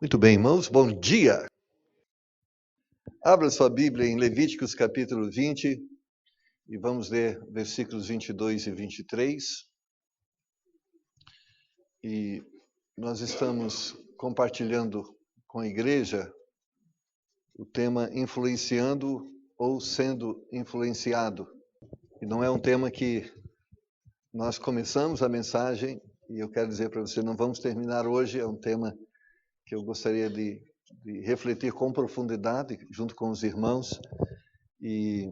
Muito bem, irmãos, bom dia! Abra sua Bíblia em Levíticos capítulo 20 e vamos ler versículos 22 e 23. E nós estamos compartilhando com a igreja o tema influenciando ou sendo influenciado. E não é um tema que nós começamos a mensagem, e eu quero dizer para você, não vamos terminar hoje, é um tema que eu gostaria de refletir com profundidade junto com os irmãos e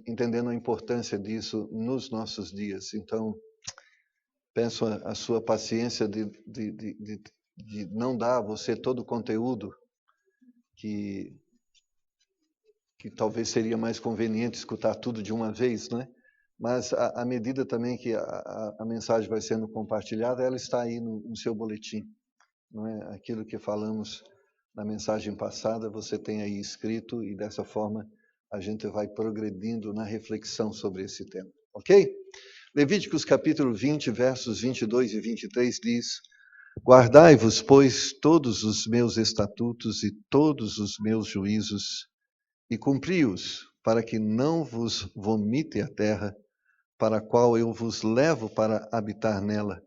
entendendo a importância disso nos nossos dias. Então, peço a sua paciência de não dar a você todo o conteúdo que talvez seria mais conveniente escutar tudo de uma vez, né? Mas à medida também que a mensagem vai sendo compartilhada, ela está aí no seu boletim, não é? Aquilo que falamos na mensagem passada, você tem aí escrito e dessa forma a gente vai progredindo na reflexão sobre esse tema, ok? Levíticos capítulo 20, versos 22 e 23 diz: Guardai-vos, pois, todos os meus estatutos e todos os meus juízos, e cumpri-os, para que não vos vomite a terra, para a qual eu vos levo para habitar nela,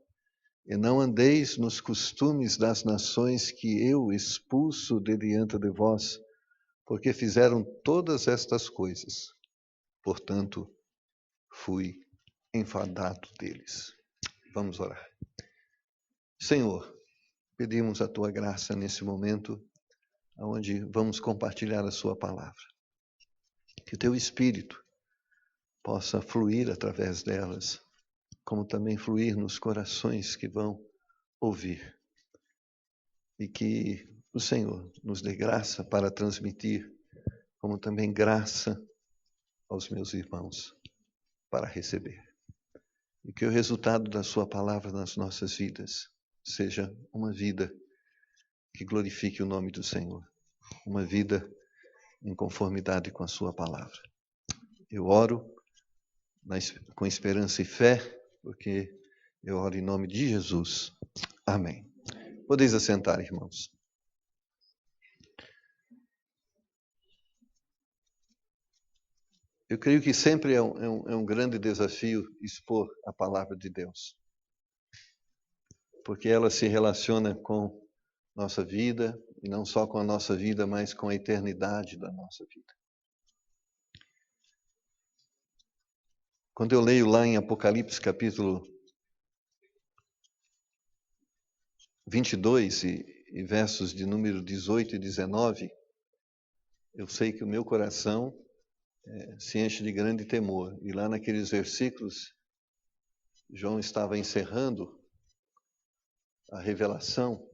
e não andeis nos costumes das nações que eu expulso de diante de vós, porque fizeram todas estas coisas. Portanto, fui enfadado deles. Vamos orar. Senhor, pedimos a tua graça nesse momento, onde vamos compartilhar a sua palavra. Que o teu Espírito possa fluir através delas, como também fluir nos corações que vão ouvir. E que o Senhor nos dê graça para transmitir, como também graça aos meus irmãos para receber. E que o resultado da sua palavra nas nossas vidas seja uma vida que glorifique o nome do Senhor, uma vida em conformidade com a sua palavra. Eu oro com esperança e fé, porque eu oro em nome de Jesus. Amém. Podeis assentar, irmãos. Eu creio que sempre é um grande desafio expor a palavra de Deus, porque ela se relaciona com nossa vida, e não só com a nossa vida, mas com a eternidade da nossa vida. Quando eu leio lá em Apocalipse capítulo 22 e versos de número 18 e 19, eu sei que o meu coração se enche de grande temor. E lá naqueles versículos, João estava encerrando a revelação,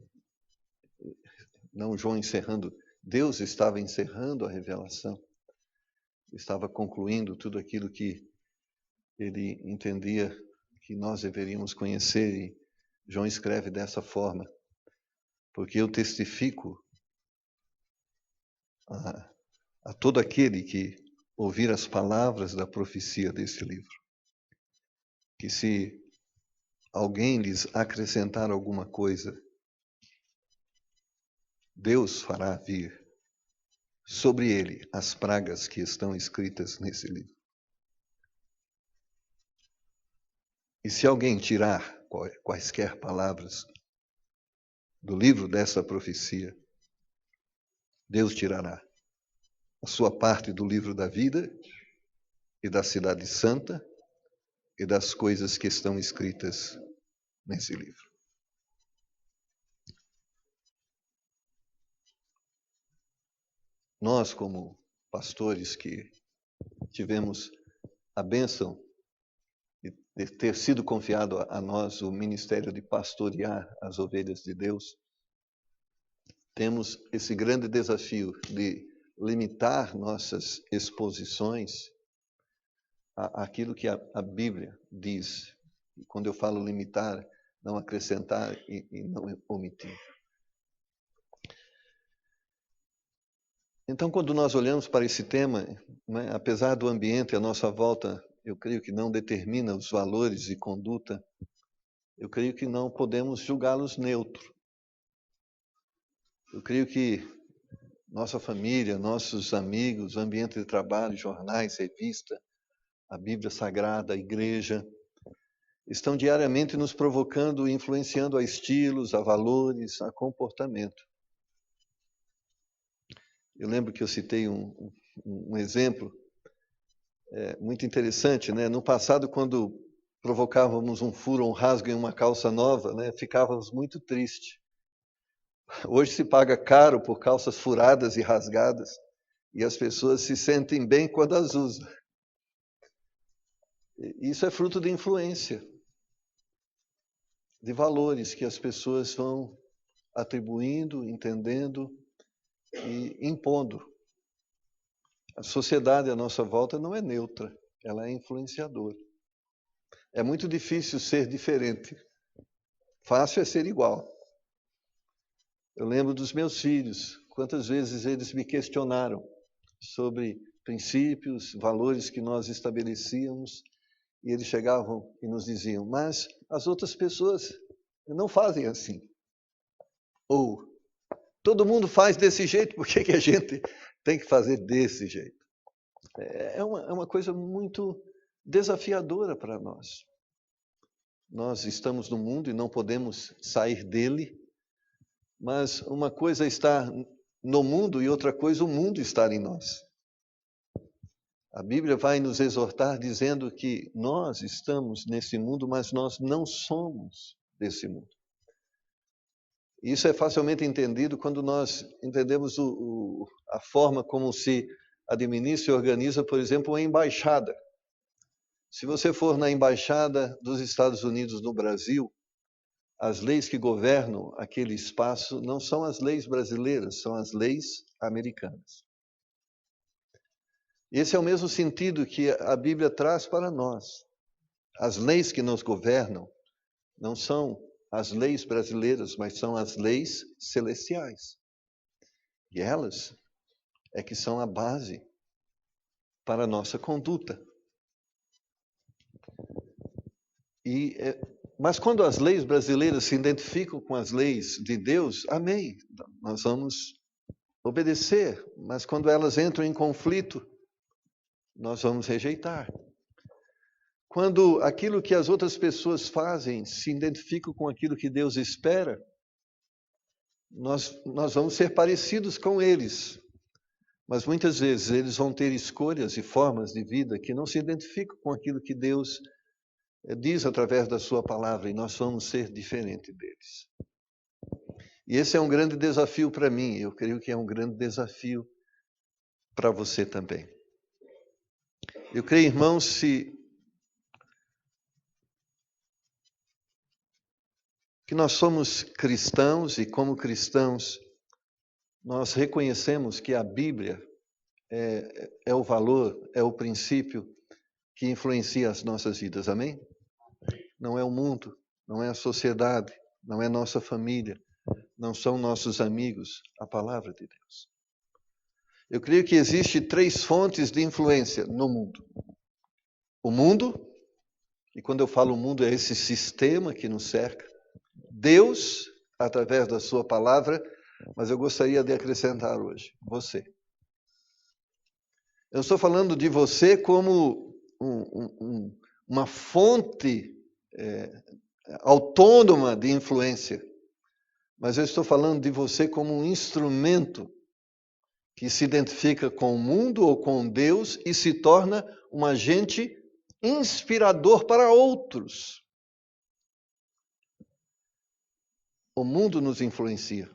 não João encerrando, Deus estava encerrando a revelação, estava concluindo tudo aquilo que ele entendia que nós deveríamos conhecer, e João escreve dessa forma: porque eu testifico a todo aquele que ouvir as palavras da profecia deste livro, que se alguém lhes acrescentar alguma coisa, Deus fará vir sobre ele as pragas que estão escritas nesse livro. E se alguém tirar quaisquer palavras do livro dessa profecia, Deus tirará a sua parte do livro da vida e da cidade santa e das coisas que estão escritas nesse livro. Nós, como pastores que tivemos a bênção de ter sido confiado a nós o ministério de pastorear as ovelhas de Deus, temos esse grande desafio de limitar nossas exposições àquilo que a Bíblia diz. E quando eu falo limitar, não acrescentar e não omitir. Então, quando nós olhamos para esse tema, né, apesar do ambiente à nossa volta, eu creio que não determina os valores e conduta, eu creio que não podemos julgá-los neutro. Eu creio que nossa família, nossos amigos, ambiente de trabalho, jornais, revista, a Bíblia Sagrada, a igreja, estão diariamente nos provocando e influenciando a estilos, a valores, a comportamento. Eu lembro que eu citei um exemplo muito interessante, né? No passado, quando provocávamos um furo ou um rasgo em uma calça nova, né, ficávamos muito tristes. Hoje se paga caro por calças furadas e rasgadas, e as pessoas se sentem bem quando as usam. Isso é fruto de influência, de valores que as pessoas vão atribuindo, entendendo e impondo. A sociedade à nossa volta não é neutra, ela é influenciadora. É muito difícil ser diferente. Fácil é ser igual. Eu lembro dos meus filhos, quantas vezes eles me questionaram sobre princípios, valores que nós estabelecíamos, e eles chegavam e nos diziam, mas as outras pessoas não fazem assim. Ou, todo mundo faz desse jeito, por que a gente tem que fazer desse jeito? É uma coisa muito desafiadora para nós. Nós estamos no mundo e não podemos sair dele, mas uma coisa é estar no mundo e outra coisa o mundo estar em nós. A Bíblia vai nos exortar dizendo que nós estamos nesse mundo, mas nós não somos desse mundo. Isso é facilmente entendido quando nós entendemos a forma como se administra e organiza, por exemplo, uma embaixada. Se você for na embaixada dos Estados Unidos no Brasil, as leis que governam aquele espaço não são as leis brasileiras, são as leis americanas. Esse é o mesmo sentido que a Bíblia traz para nós. As leis que nos governam não são as leis brasileiras, mas são as leis celestiais. E elas é que são a base para a nossa conduta. Mas quando as leis brasileiras se identificam com as leis de Deus, amém, nós vamos obedecer. Mas quando elas entram em conflito, nós vamos rejeitar. Quando aquilo que as outras pessoas fazem se identifica com aquilo que Deus espera, nós vamos ser parecidos com eles. Mas muitas vezes eles vão ter escolhas e formas de vida que não se identificam com aquilo que Deus diz através da sua palavra, e nós vamos ser diferentes deles. E esse é um grande desafio para mim, eu creio que é um grande desafio para você também. Eu creio, irmãos, que nós somos cristãos e, como cristãos, nós reconhecemos que a Bíblia é o valor, é o princípio que influencia as nossas vidas, amém? Não é o mundo, não é a sociedade, não é nossa família, não são nossos amigos, a palavra de Deus. Eu creio que existem 3 fontes de influência no mundo. O mundo, e quando eu falo mundo é esse sistema que nos cerca. Deus, através da sua palavra, mas eu gostaria de acrescentar hoje, você. Eu estou falando de você como uma fonte autônoma de influência, mas eu estou falando de você como um instrumento que se identifica com o mundo ou com Deus e se torna um agente inspirador para outros. O mundo nos influencia,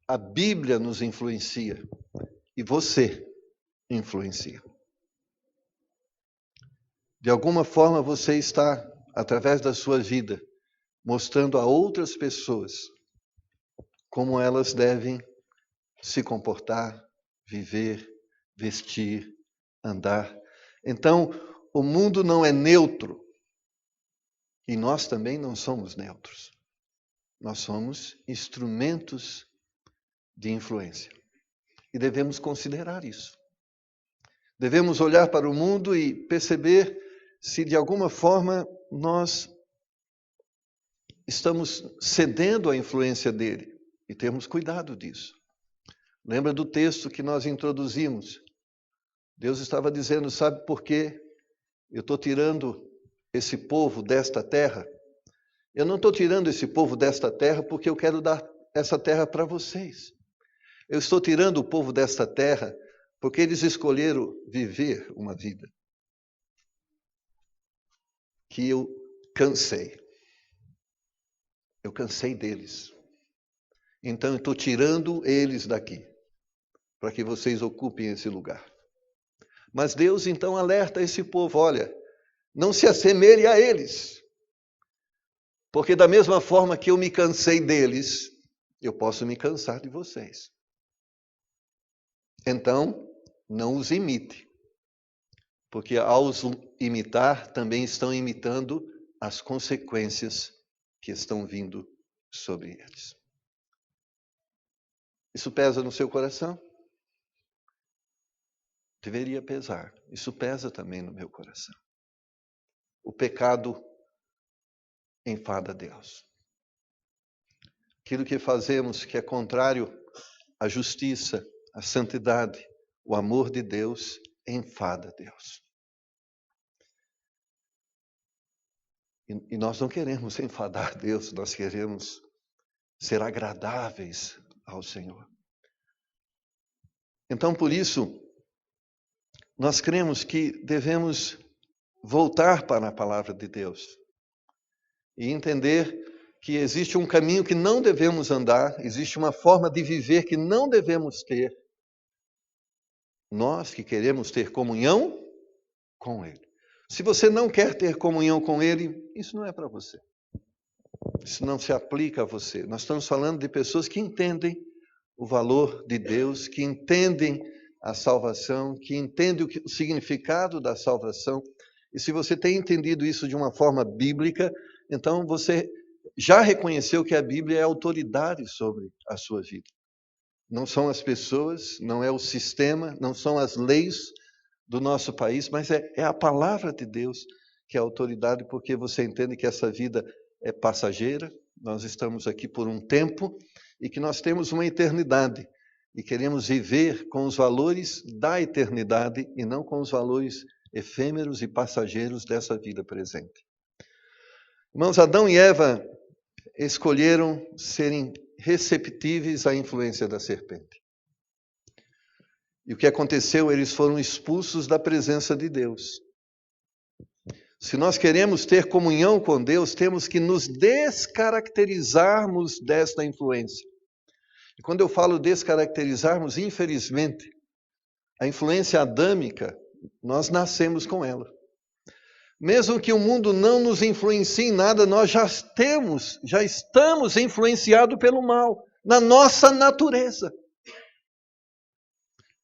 a Bíblia nos influencia e você influencia. De alguma forma você está, através da sua vida, mostrando a outras pessoas como elas devem se comportar, viver, vestir, andar. Então, o mundo não é neutro e nós também não somos neutros. Nós somos instrumentos de influência e devemos considerar isso. Devemos olhar para o mundo e perceber se de alguma forma nós estamos cedendo à influência dele. E temos cuidado disso. Lembra do texto que nós introduzimos? Deus estava dizendo, sabe por quê? Eu estou tirando esse povo desta terra. Eu não estou tirando esse povo desta terra porque eu quero dar essa terra para vocês. Eu estou tirando o povo desta terra porque eles escolheram viver uma vida que eu cansei. Eu cansei deles. Então eu estou tirando eles daqui para que vocês ocupem esse lugar. Mas Deus então alerta esse povo, olha, não se assemelhe a eles, porque da mesma forma que eu me cansei deles, eu posso me cansar de vocês. Então, não os imite, porque ao os imitar, também estão imitando as consequências que estão vindo sobre eles. Isso pesa no seu coração? Deveria pesar. Isso pesa também no meu coração. O pecado enfada Deus. Aquilo que fazemos que é contrário à justiça, à santidade, o amor de Deus, enfada Deus. E nós não queremos enfadar Deus, nós queremos ser agradáveis ao Senhor. Então, por isso, nós cremos que devemos voltar para a palavra de Deus e entender que existe um caminho que não devemos andar, existe uma forma de viver que não devemos ter. Nós que queremos ter comunhão com Ele. Se você não quer ter comunhão com Ele, isso não é para você. Isso não se aplica a você. Nós estamos falando de pessoas que entendem o valor de Deus, que entendem a salvação, que entendem o significado da salvação. E se você tem entendido isso de uma forma bíblica, então você já reconheceu que a Bíblia é autoridade sobre a sua vida. Não são as pessoas, não é o sistema, não são as leis do nosso país, mas é a palavra de Deus que é a autoridade, porque você entende que essa vida é passageira, nós estamos aqui por um tempo e que nós temos uma eternidade e queremos viver com os valores da eternidade e não com os valores efêmeros e passageiros dessa vida presente. Irmãos, Adão e Eva escolheram serem receptíveis à influência da serpente. E o que aconteceu? Eles foram expulsos da presença de Deus. Se nós queremos ter comunhão com Deus, temos que nos descaracterizarmos desta influência. E quando eu falo descaracterizarmos, infelizmente, a influência adâmica, nós nascemos com ela. Mesmo que o mundo não nos influencie em nada, nós já estamos influenciados pelo mal, na nossa natureza.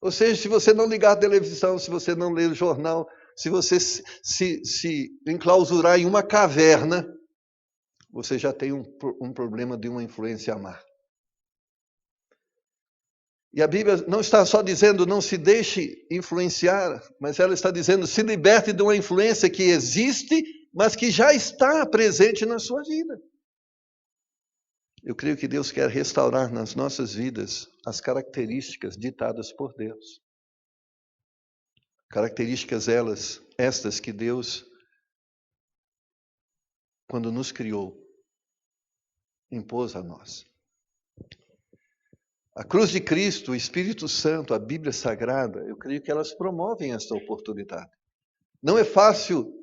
Ou seja, se você não ligar a televisão, se você não ler o jornal, se você se enclausurar em uma caverna, você já tem um problema de uma influência má. E a Bíblia não está só dizendo não se deixe influenciar, mas ela está dizendo se liberte de uma influência que existe, mas que já está presente na sua vida. Eu creio que Deus quer restaurar nas nossas vidas as características ditadas por Deus. Características estas que Deus, quando nos criou, impôs a nós. A cruz de Cristo, o Espírito Santo, a Bíblia Sagrada, eu creio que elas promovem esta oportunidade. Não é fácil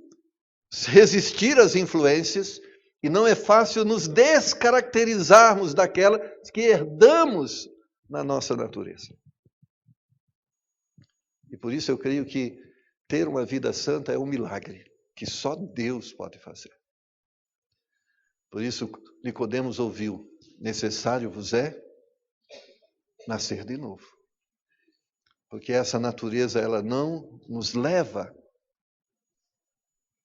resistir às influências e não é fácil nos descaracterizarmos daquela que herdamos na nossa natureza. E por isso eu creio que ter uma vida santa é um milagre que só Deus pode fazer. Por isso Nicodemos ouviu: necessário vos é nascer de novo. Porque essa natureza, ela não nos leva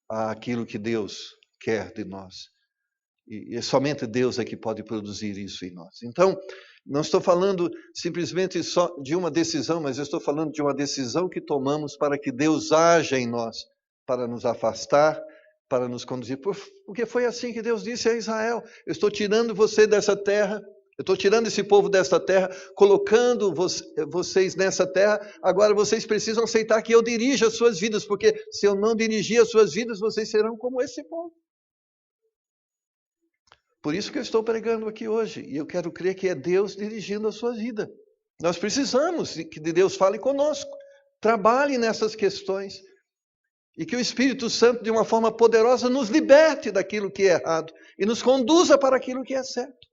àquilo que Deus quer de nós. E somente Deus é que pode produzir isso em nós. Então, não estou falando simplesmente só de uma decisão, mas eu estou falando de uma decisão que tomamos para que Deus haja em nós, para nos afastar, para nos conduzir. Porque foi assim que Deus disse a Israel: eu estou tirando você dessa terra Eu estou tirando esse povo desta terra, colocando vocês nessa terra. Agora vocês precisam aceitar que eu dirija as suas vidas, porque se eu não dirigir as suas vidas, vocês serão como esse povo. Por isso que eu estou pregando aqui hoje. E eu quero crer que é Deus dirigindo a sua vida. Nós precisamos que Deus fale conosco. Trabalhe nessas questões. E que o Espírito Santo, de uma forma poderosa, nos liberte daquilo que é errado e nos conduza para aquilo que é certo.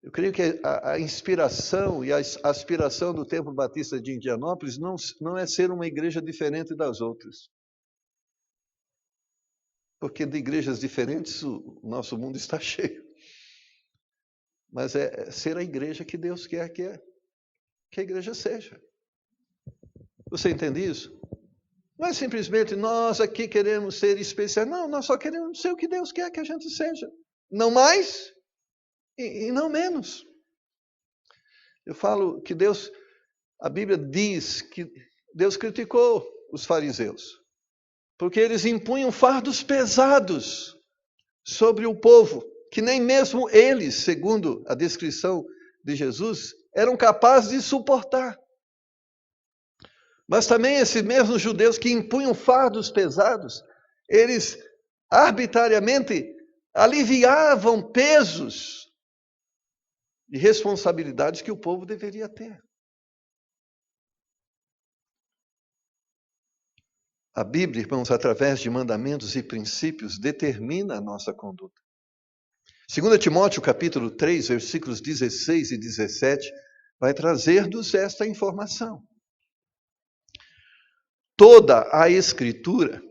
Eu creio que a inspiração e a aspiração do Templo Batista de Indianópolis não é ser uma igreja diferente das outras. Porque de igrejas diferentes o nosso mundo está cheio. Mas é ser a igreja que Deus quer que a igreja seja. Você entende isso? Não é simplesmente nós aqui queremos ser especiais. Não, nós só queremos ser o que Deus quer que a gente seja. Não mais e não menos. Eu falo que a Bíblia diz que Deus criticou os fariseus, porque eles impunham fardos pesados sobre o povo, que nem mesmo eles, segundo a descrição de Jesus, eram capazes de suportar. Mas também esses mesmos judeus que impunham fardos pesados, eles arbitrariamente aliviavam pesos e responsabilidades que o povo deveria ter. A Bíblia, irmãos, através de mandamentos e princípios, determina a nossa conduta. 2 Timóteo, capítulo 3, versículos 16 e 17, vai trazer-nos esta informação. Toda a Escritura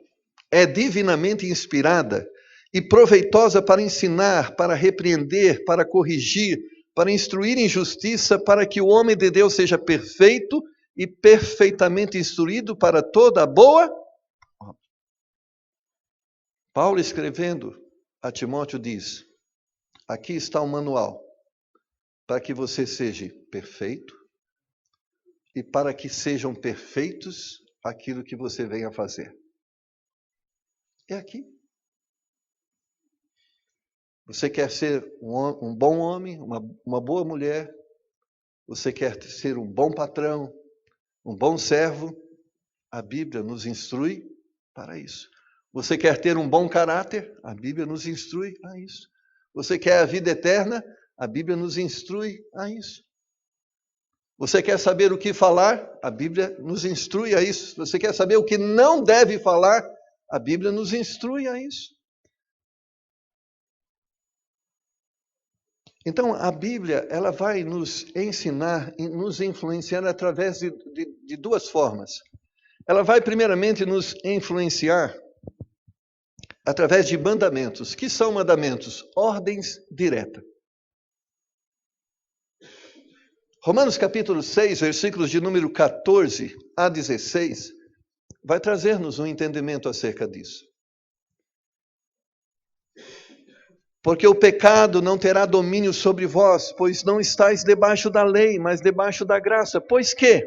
é divinamente inspirada e proveitosa para ensinar, para repreender, para corrigir, para instruir em justiça, para que o homem de Deus seja perfeito e perfeitamente instruído para toda a boa obra. Paulo, escrevendo a Timóteo, diz: aqui está o manual para que você seja perfeito e para que sejam perfeitos aquilo que você vem a fazer. É aqui. Você quer ser um bom homem, uma boa mulher, você quer ser um bom patrão, um bom servo, a Bíblia nos instrui para isso. Você quer ter um bom caráter, a Bíblia nos instrui a isso. Você quer a vida eterna, a Bíblia nos instrui a isso. Você quer saber o que falar, a Bíblia nos instrui a isso. Você quer saber o que não deve falar, a Bíblia nos instrui a isso. Então, a Bíblia, ela vai nos ensinar e nos influenciar através de duas formas. Ela vai, primeiramente, nos influenciar através de mandamentos. Que são mandamentos? Ordens diretas. Romanos capítulo 6, versículos de número 14 a 16, vai trazer-nos um entendimento acerca disso. Porque o pecado não terá domínio sobre vós, pois não estáis debaixo da lei, mas debaixo da graça. Pois que?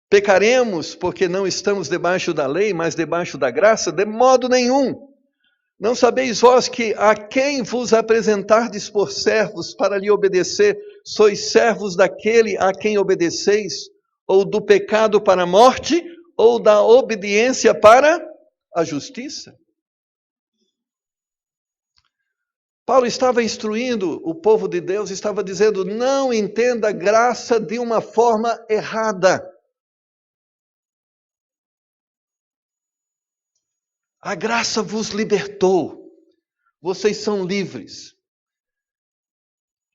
Pecaremos porque não estamos debaixo da lei, mas debaixo da graça? De modo nenhum. Não sabeis vós que a quem vos apresentardes por servos para lhe obedecer, sois servos daquele a quem obedeceis, ou do pecado para a morte, ou da obediência para a justiça? Paulo estava instruindo o povo de Deus, estava dizendo: não entenda a graça de uma forma errada. A graça vos libertou. Vocês são livres.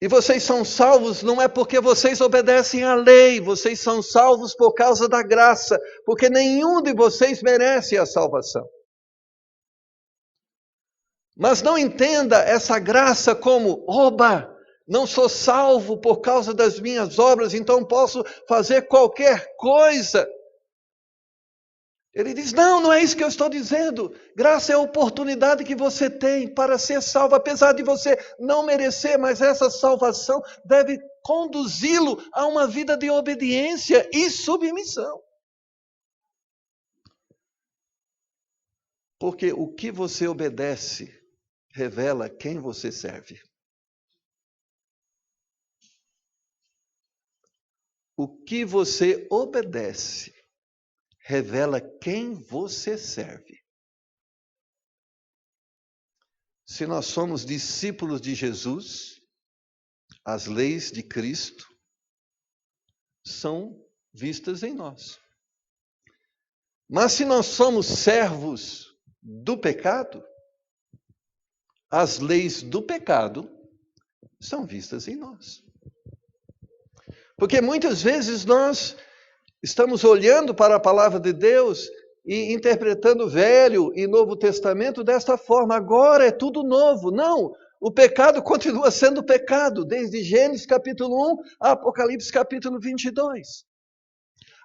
E vocês são salvos não é porque vocês obedecem à lei, vocês são salvos por causa da graça, porque nenhum de vocês merece a salvação. Mas não entenda essa graça como: oba, não sou salvo por causa das minhas obras, então posso fazer qualquer coisa. Ele diz: não é isso que eu estou dizendo. Graça é a oportunidade que você tem para ser salvo, apesar de você não merecer, mas essa salvação deve conduzi-lo a uma vida de obediência e submissão. Porque o que você obedece revela quem você serve. O que você obedece revela quem você serve. Se nós somos discípulos de Jesus, as leis de Cristo são vistas em nós. Mas se nós somos servos do pecado, as leis do pecado são vistas em nós. Porque muitas vezes nós estamos olhando para a palavra de Deus e interpretando o Velho e Novo Testamento desta forma. Agora é tudo novo. Não, o pecado continua sendo pecado, desde Gênesis capítulo 1 a Apocalipse capítulo 22.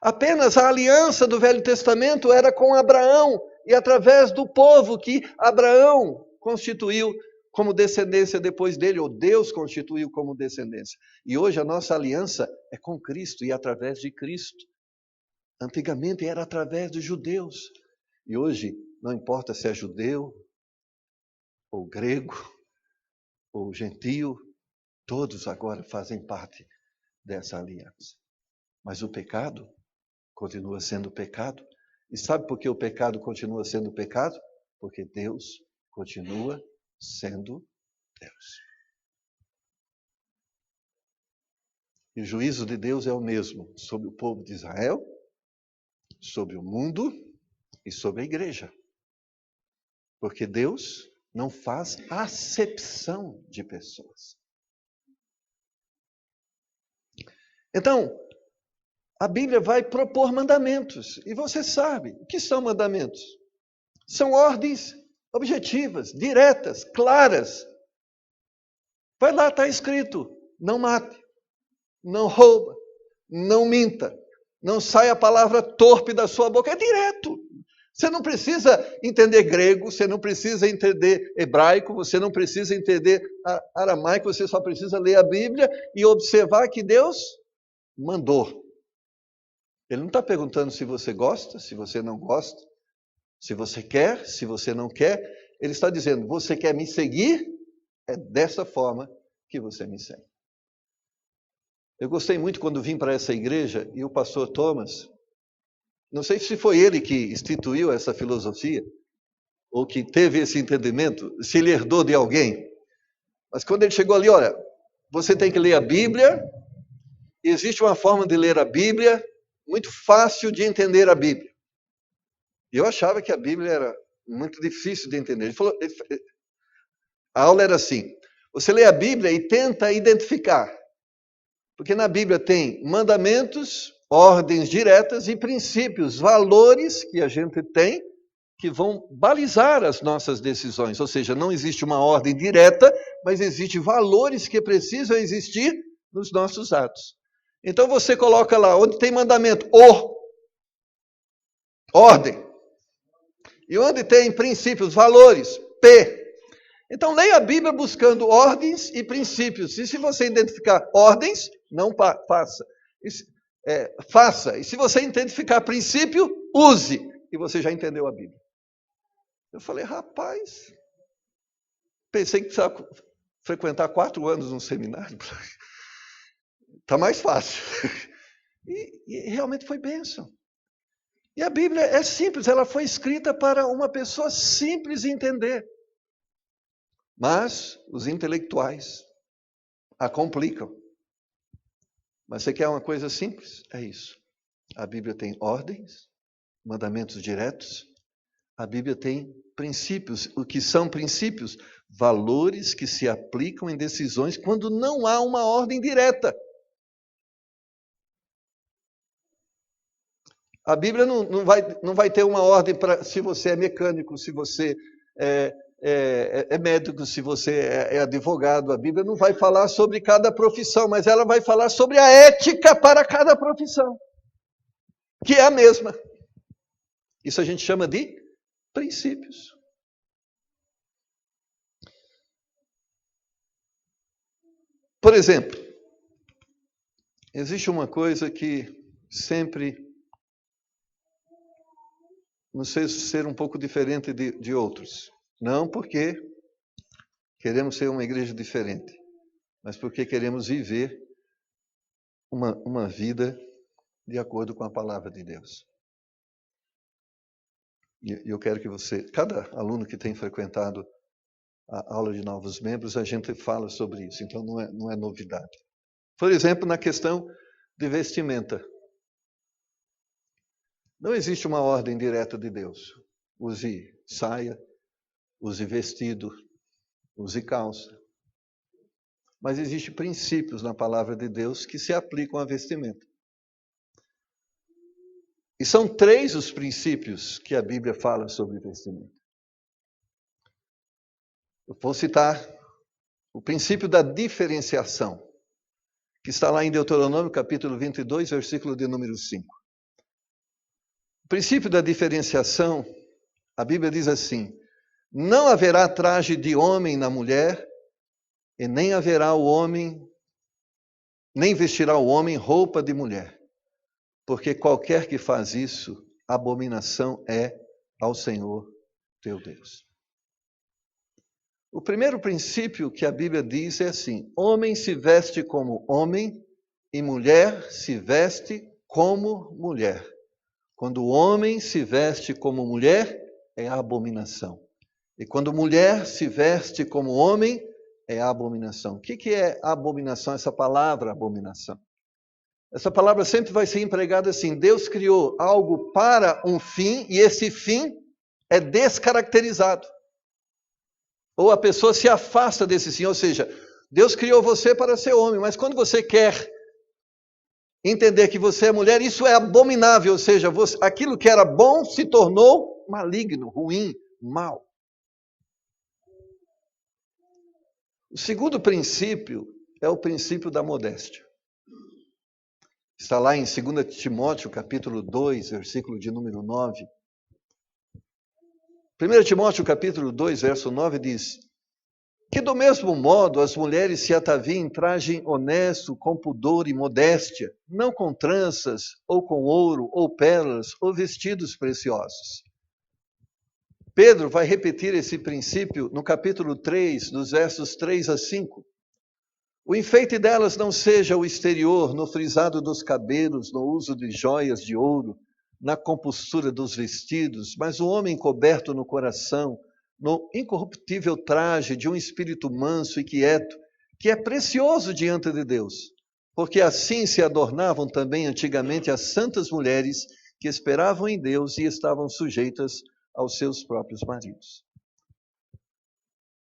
Apenas a aliança do Velho Testamento era com Abraão e através do povo que Abraão constituiu como descendência depois dele, ou Deus constituiu como descendência. E hoje a nossa aliança é com Cristo e através de Cristo. Antigamente era através dos judeus. E hoje, não importa se é judeu, ou grego, ou gentio, todos agora fazem parte dessa aliança. Mas o pecado continua sendo pecado. E sabe por que o pecado continua sendo pecado? Porque Deus continua sendo Deus. E o juízo de Deus é o mesmo sobre o povo de Israel, sobre o mundo e sobre a igreja. Porque Deus não faz acepção de pessoas. Então, a Bíblia vai propor mandamentos. E você sabe o que são mandamentos? São ordens objetivas, diretas, claras. Vai lá, está escrito: não mate, não rouba, não minta, não saia a palavra torpe da sua boca. É direto. Você não precisa entender grego, você não precisa entender hebraico, você não precisa entender aramaico, você só precisa ler a Bíblia e observar que Deus mandou. Ele não está perguntando se você gosta, se você não gosta, se você quer, se você não quer. Ele está dizendo: você quer me seguir? É dessa forma que você me segue. Eu gostei muito quando vim para essa igreja e o pastor Thomas, não sei se foi ele que instituiu essa filosofia, ou que teve esse entendimento, se ele herdou de alguém. Mas quando ele chegou ali, olha, você tem que ler a Bíblia, e existe uma forma de ler a Bíblia muito fácil de entender a Bíblia. E eu achava que a Bíblia era muito difícil de entender. Ele falou, a aula era assim: você lê a Bíblia e tenta identificar. Porque na Bíblia tem mandamentos, ordens diretas e princípios, valores que a gente tem que vão balizar as nossas decisões. Ou seja, não existe uma ordem direta, mas existem valores que precisam existir nos nossos atos. Então você coloca lá, onde tem mandamento, ordem. E onde tem princípios, valores, P. Então leia a Bíblia buscando ordens e princípios. E se você identificar ordens, não faça. Faça. E se você identificar princípio, use. E você já entendeu a Bíblia. Eu falei, rapaz, pensei que precisava frequentar 4 anos num seminário. Está mais fácil. E realmente foi bênção. E a Bíblia é simples, ela foi escrita para uma pessoa simples entender. Mas os intelectuais a complicam. Mas você quer uma coisa simples? É isso. A Bíblia tem ordens, mandamentos diretos. A Bíblia tem princípios. O que são princípios? Valores que se aplicam em decisões quando não há uma ordem direta. A Bíblia não vai ter uma ordem para se você é mecânico, se você é médico, se você é advogado. A Bíblia não vai falar sobre cada profissão, mas ela vai falar sobre a ética para cada profissão, que é a mesma. Isso a gente chama de princípios. Por exemplo, existe uma coisa que sempre nos fez ser um pouco diferente de outros. Não porque queremos ser uma igreja diferente, mas porque queremos viver uma vida de acordo com a palavra de Deus. E eu quero que você, cada aluno que tem frequentado a aula de novos membros, a gente fala sobre isso, então não é novidade. Por exemplo, na questão de vestimenta. Não existe uma ordem direta de Deus. Use saia, use vestido, use calça. Mas existem princípios na palavra de Deus que se aplicam à vestimenta. E são 3 os princípios que a Bíblia fala sobre vestimenta. Eu vou citar o princípio da diferenciação, que está lá em Deuteronômio, capítulo 22, versículo de número 5. O princípio da diferenciação, a Bíblia diz assim: não haverá traje de homem na mulher, e nem vestirá o homem roupa de mulher, porque qualquer que faz isso, abominação é ao Senhor teu Deus. O primeiro princípio que a Bíblia diz é assim: homem se veste como homem e mulher se veste como mulher. Quando o homem se veste como mulher, é abominação. E quando mulher se veste como homem, é abominação. O que é abominação? Essa palavra abominação. Essa palavra sempre vai ser empregada assim: Deus criou algo para um fim e esse fim é descaracterizado. Ou a pessoa se afasta desse fim, ou seja, Deus criou você para ser homem, mas quando você quer entender que você é mulher, isso é abominável, ou seja, aquilo que era bom se tornou maligno, ruim, mal. O segundo princípio é o princípio da modéstia. Está lá em 2 Timóteo, capítulo 2, versículo de número 9. 1 Timóteo, capítulo 2, verso 9, diz: que do mesmo modo as mulheres se ataviem em traje honesto, com pudor e modéstia, não com tranças, ou com ouro, ou pérolas, ou vestidos preciosos. Pedro vai repetir esse princípio no capítulo 3, dos versos 3 a 5. O enfeite delas não seja o exterior, no frisado dos cabelos, no uso de joias de ouro, na compostura dos vestidos, mas o homem coberto no coração, no incorruptível traje de um espírito manso e quieto, que é precioso diante de Deus, porque assim se adornavam também antigamente as santas mulheres que esperavam em Deus e estavam sujeitas aos seus próprios maridos.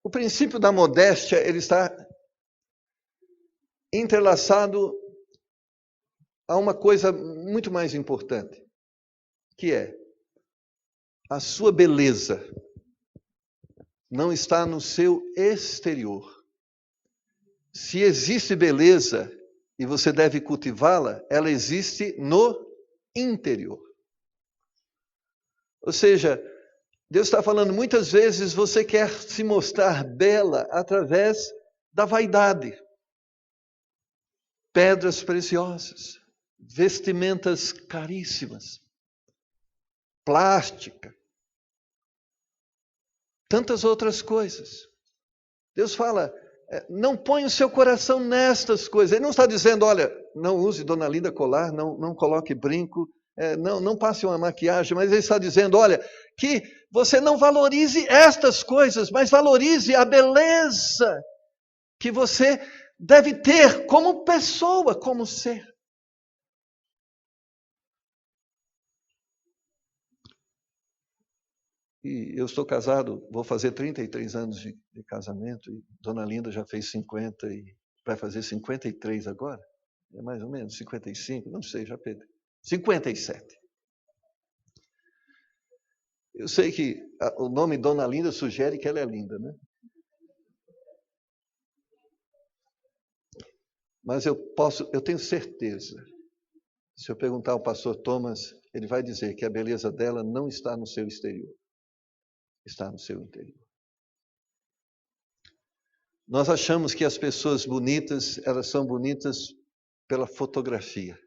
O princípio da modéstia, ele está entrelaçado a uma coisa muito mais importante, que é a sua beleza não está no seu exterior. Se existe beleza e você deve cultivá-la, ela existe no interior. Ou seja, Deus está falando, muitas vezes você quer se mostrar bela através da vaidade. Pedras preciosas, vestimentas caríssimas, plástica, tantas outras coisas. Deus fala, não põe o seu coração nestas coisas. Ele não está dizendo, olha, não use Dona Linda colar, não coloque brinco, não passe uma maquiagem, mas ele está dizendo, olha, que você não valorize estas coisas, mas valorize a beleza que você deve ter como pessoa, como ser. E eu estou casado, vou fazer 33 anos de casamento, e Dona Linda já fez 50 e vai fazer 53 agora? É mais ou menos 55, não sei, já perdi. 57. Eu sei que o nome Dona Linda sugere que ela é linda, né? Mas eu tenho certeza, se eu perguntar ao pastor Thomas, ele vai dizer que a beleza dela não está no seu exterior, está no seu interior. Nós achamos que as pessoas bonitas, elas são bonitas pela fotografia.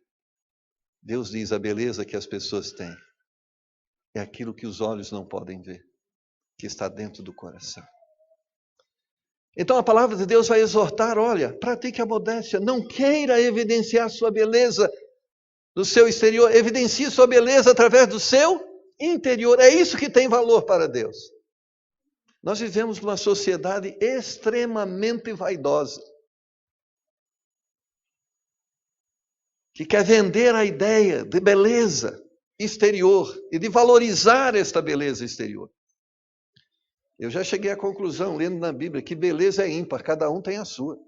Deus diz, a beleza que as pessoas têm é aquilo que os olhos não podem ver, que está dentro do coração. Então a palavra de Deus vai exortar, olha, pratique a modéstia, não queira evidenciar sua beleza do seu exterior, evidencie sua beleza através do seu interior. É isso que tem valor para Deus. Nós vivemos numa sociedade extremamente vaidosa, que quer vender a ideia de beleza exterior e de valorizar esta beleza exterior. Eu já cheguei à conclusão, lendo na Bíblia, que beleza é ímpar, cada um tem a sua.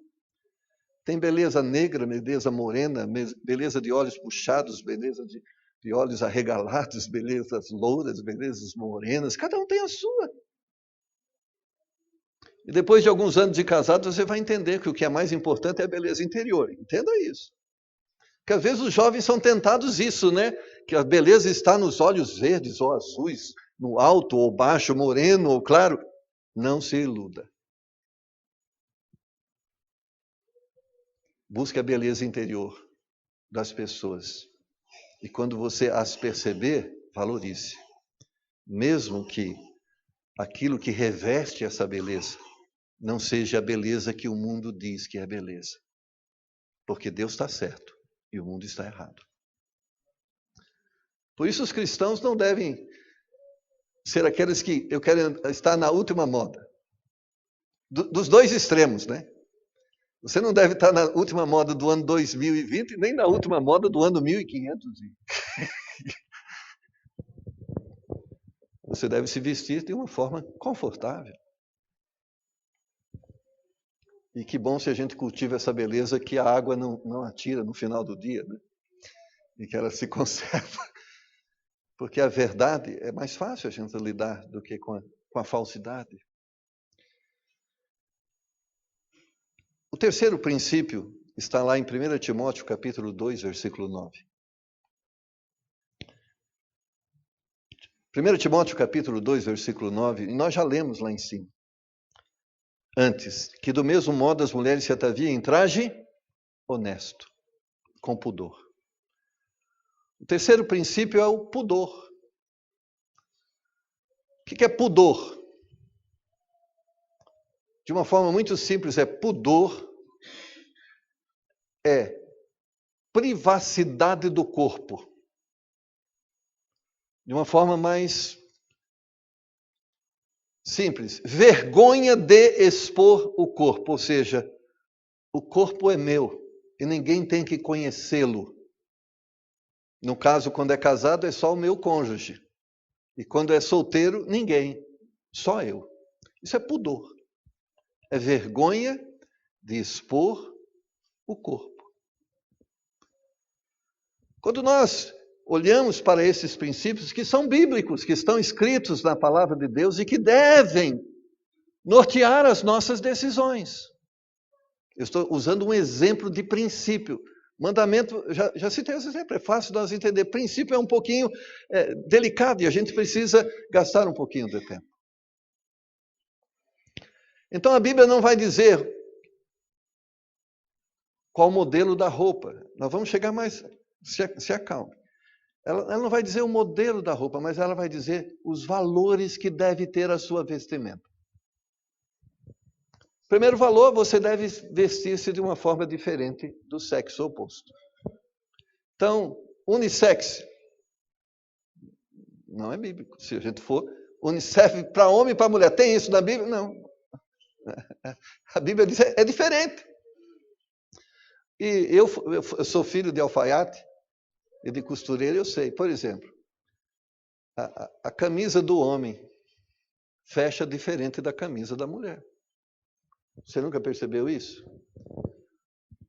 Tem beleza negra, beleza morena, beleza de olhos puxados, beleza de olhos arregalados, belezas louras, belezas morenas, cada um tem a sua. E depois de alguns anos de casado, você vai entender que o que é mais importante é a beleza interior. Entenda isso. Porque às vezes os jovens são tentados isso, né? Que a beleza está nos olhos verdes ou azuis, no alto ou baixo, moreno ou claro. Não se iluda. Busque a beleza interior das pessoas. E quando você as perceber, valorize. Mesmo que aquilo que reveste essa beleza não seja a beleza que o mundo diz que é beleza. Porque Deus está certo e o mundo está errado. Por isso os cristãos não devem ser aqueles que eu quero estar na última moda. Dos dois extremos, né? Você não deve estar na última moda do ano 2020, nem na última moda do ano 1500. Você deve se vestir de uma forma confortável. E que bom se a gente cultiva essa beleza que a água não atira no final do dia, né? E que ela se conserva. Porque a verdade é mais fácil a gente lidar do que com a falsidade. O terceiro princípio está lá em 1 Timóteo, capítulo 2, versículo 9. 1 Timóteo, capítulo 2, versículo 9, e nós já lemos lá em cima. Antes, que do mesmo modo as mulheres se ataviem em traje honesto, com pudor. O terceiro princípio é o pudor. O que é pudor? De uma forma muito simples, pudor é privacidade do corpo. De uma forma mais simples, vergonha de expor o corpo, ou seja, o corpo é meu e ninguém tem que conhecê-lo. No caso, quando é casado, é só o meu cônjuge. E quando é solteiro, ninguém, só eu. Isso é pudor. É vergonha de expor o corpo. Quando nós olhamos para esses princípios que são bíblicos, que estão escritos na palavra de Deus e que devem nortear as nossas decisões. Eu estou usando um exemplo de princípio. Mandamento, já citei esse exemplo, é fácil nós entender. Princípio é um pouquinho delicado e a gente precisa gastar um pouquinho de tempo. Então a Bíblia não vai dizer qual o modelo da roupa. Nós vamos chegar mais, se acalme. Ela não vai dizer o modelo da roupa, mas ela vai dizer os valores que deve ter a sua vestimenta. Primeiro valor, você deve vestir-se de uma forma diferente do sexo oposto. Então, unissex não é bíblico. Se a gente for, serve para homem e para mulher. Tem isso na Bíblia? Não. A Bíblia diz é diferente. E eu sou filho de alfaiate e de costureira, eu sei. Por exemplo, a camisa do homem fecha diferente da camisa da mulher. Você nunca percebeu isso?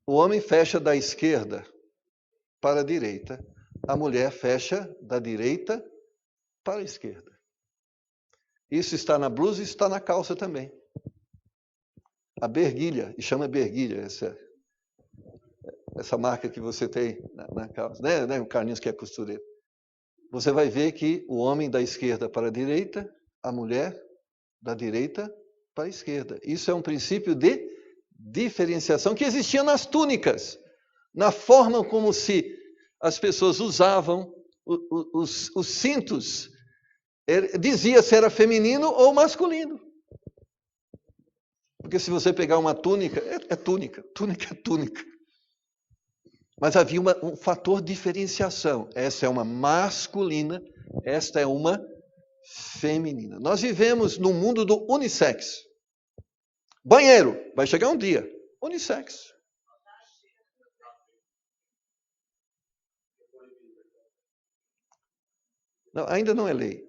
O homem fecha da esquerda para a direita. A mulher fecha da direita para a esquerda. Isso está na blusa e está na calça também. A berguilha, e chama berguilha, essa marca que você tem na calça, né? O Carlinhos que é costureiro. Você vai ver que o homem da esquerda para a direita, a mulher da direita para a esquerda. Isso é um princípio de diferenciação que existia nas túnicas, na forma como se as pessoas usavam os cintos. Dizia se era feminino ou masculino. Porque se você pegar uma túnica, é túnica. Túnica é túnica. Mas havia um fator de diferenciação. Essa é uma masculina, esta é uma feminina. Nós vivemos no mundo do unissex. Banheiro, vai chegar um dia. Unissex. Não, ainda não é lei.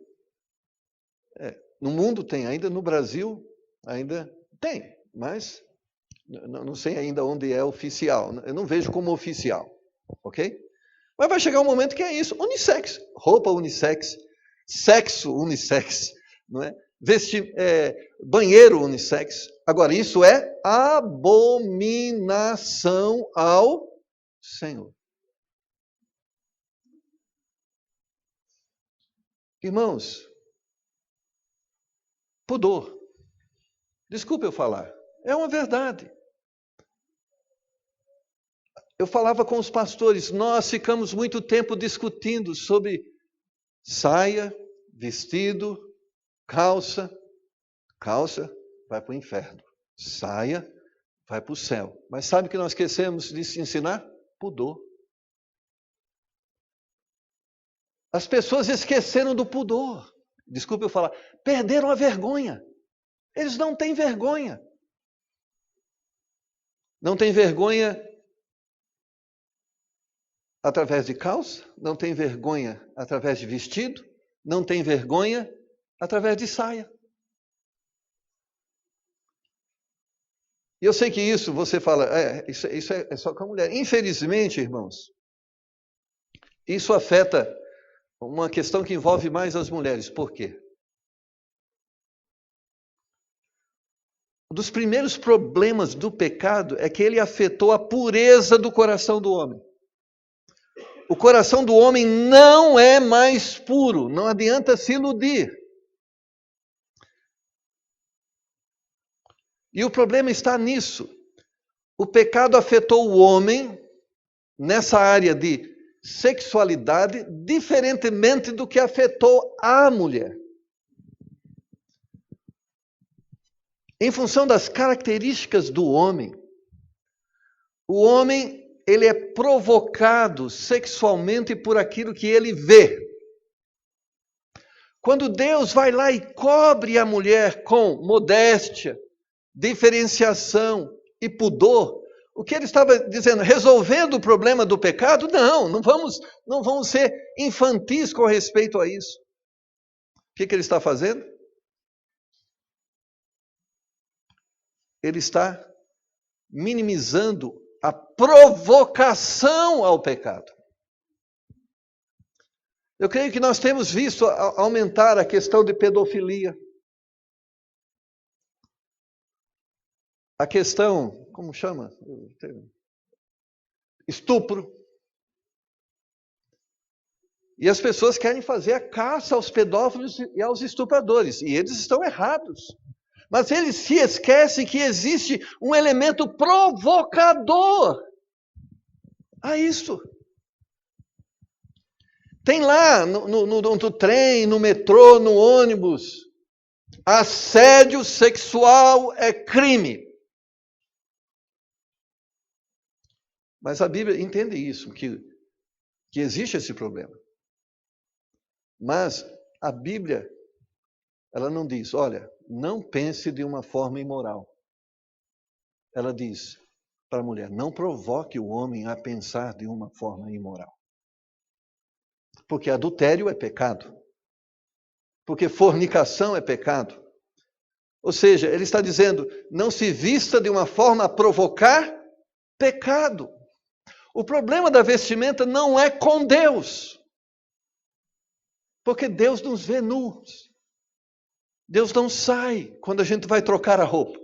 No mundo tem, ainda no Brasil, ainda tem, mas não sei ainda onde é oficial. Eu não vejo como oficial, ok? Mas vai chegar um momento que é isso, unissex, roupa unissex, sexo unissex, não é? Banheiro unissex. Agora, isso é abominação ao Senhor. Irmãos, pudor. Desculpe eu falar, é uma verdade. Eu falava com os pastores, nós ficamos muito tempo discutindo sobre saia, vestido, calça. Calça vai para o inferno, saia vai para o céu. Mas sabe o que nós esquecemos de se ensinar? Pudor. As pessoas esqueceram do pudor. Desculpe eu falar, perderam a vergonha. Eles não têm vergonha. Não têm vergonha através de calça, não tem vergonha através de vestido, não tem vergonha através de saia. E eu sei que isso, você fala, isso é só com a mulher. Infelizmente, irmãos, isso afeta uma questão que envolve mais as mulheres. Por quê? Um dos primeiros problemas do pecado é que ele afetou a pureza do coração do homem. O coração do homem não é mais puro, não adianta se iludir. E o problema está nisso. O pecado afetou o homem nessa área de sexualidade, diferentemente do que afetou a mulher. Em função das características do homem, o homem ele é provocado sexualmente por aquilo que ele vê. Quando Deus vai lá e cobre a mulher com modéstia, diferenciação e pudor, o que ele estava dizendo? Resolvendo o problema do pecado? Não vamos ser infantis com respeito a isso. O que ele está fazendo? Ele está minimizando a provocação ao pecado. Eu creio que nós temos visto aumentar a questão de pedofilia. A questão, como chama? Estupro. E as pessoas querem fazer a caça aos pedófilos e aos estupradores. E eles estão errados. Mas eles se esquecem que existe um elemento provocador a isso. Tem lá no trem, no metrô, no ônibus, assédio sexual é crime. Mas a Bíblia entende isso, que existe esse problema. Mas a Bíblia, ela não diz, olha, não pense de uma forma imoral. Ela diz para a mulher, não provoque o homem a pensar de uma forma imoral. Porque adultério é pecado. Porque fornicação é pecado. Ou seja, ele está dizendo, não se vista de uma forma a provocar pecado. O problema da vestimenta não é com Deus. Porque Deus nos vê nus. Deus não sai quando a gente vai trocar a roupa.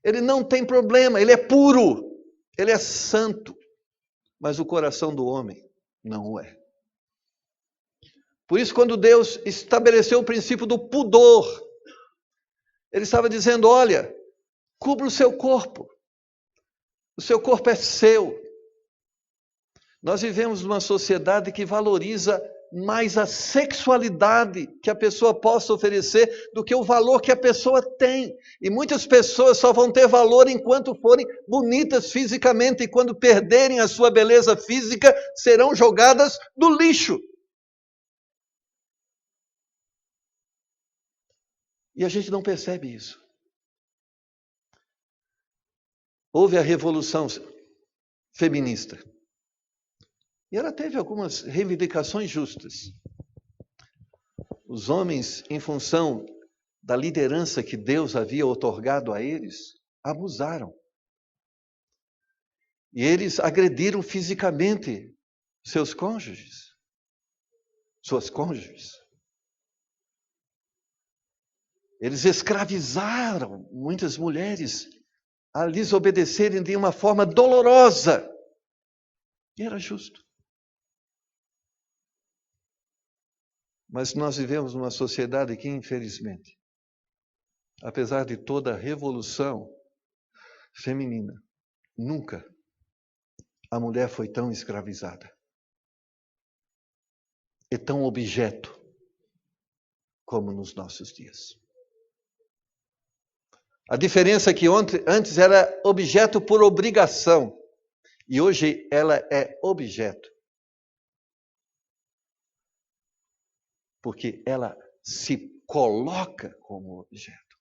Ele não tem problema, ele é puro, ele é santo. Mas o coração do homem não o é. Por isso, quando Deus estabeleceu o princípio do pudor, ele estava dizendo, olha, cubra o seu corpo. O seu corpo é seu. Nós vivemos numa sociedade que valoriza mais a sexualidade que a pessoa possa oferecer do que o valor que a pessoa tem. E muitas pessoas só vão ter valor enquanto forem bonitas fisicamente, e quando perderem a sua beleza física, serão jogadas no lixo. E a gente não percebe isso. Houve a revolução feminista. E ela teve algumas reivindicações justas. Os homens, em função da liderança que Deus havia outorgado a eles, abusaram. E eles agrediram fisicamente seus cônjuges, suas cônjuges. Eles escravizaram muitas mulheres a lhes obedecerem de uma forma dolorosa. E era justo. Mas nós vivemos numa sociedade que, infelizmente, apesar de toda a revolução feminina, nunca a mulher foi tão escravizada e tão objeto como nos nossos dias. A diferença é que antes era objeto por obrigação e hoje ela é objeto porque ela se coloca como objeto.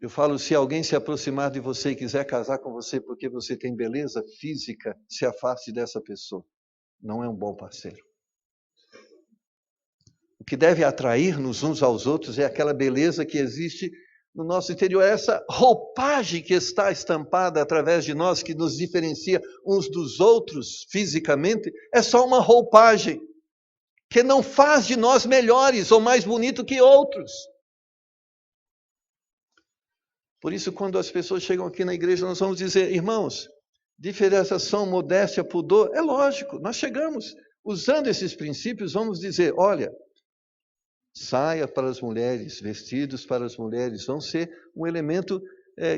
Eu falo, se alguém se aproximar de você e quiser casar com você porque você tem beleza física, se afaste dessa pessoa. Não é um bom parceiro. O que deve atrair-nos uns aos outros é aquela beleza que existe no nosso interior, essa roupagem que está estampada através de nós, que nos diferencia uns dos outros fisicamente, é só uma roupagem que não faz de nós melhores ou mais bonitos que outros. Por isso, quando as pessoas chegam aqui na igreja, nós vamos dizer, irmãos, diferenciação, modéstia, pudor, é lógico, nós chegamos usando esses princípios, vamos dizer, olha, saia para as mulheres, vestidos para as mulheres, vão ser um elemento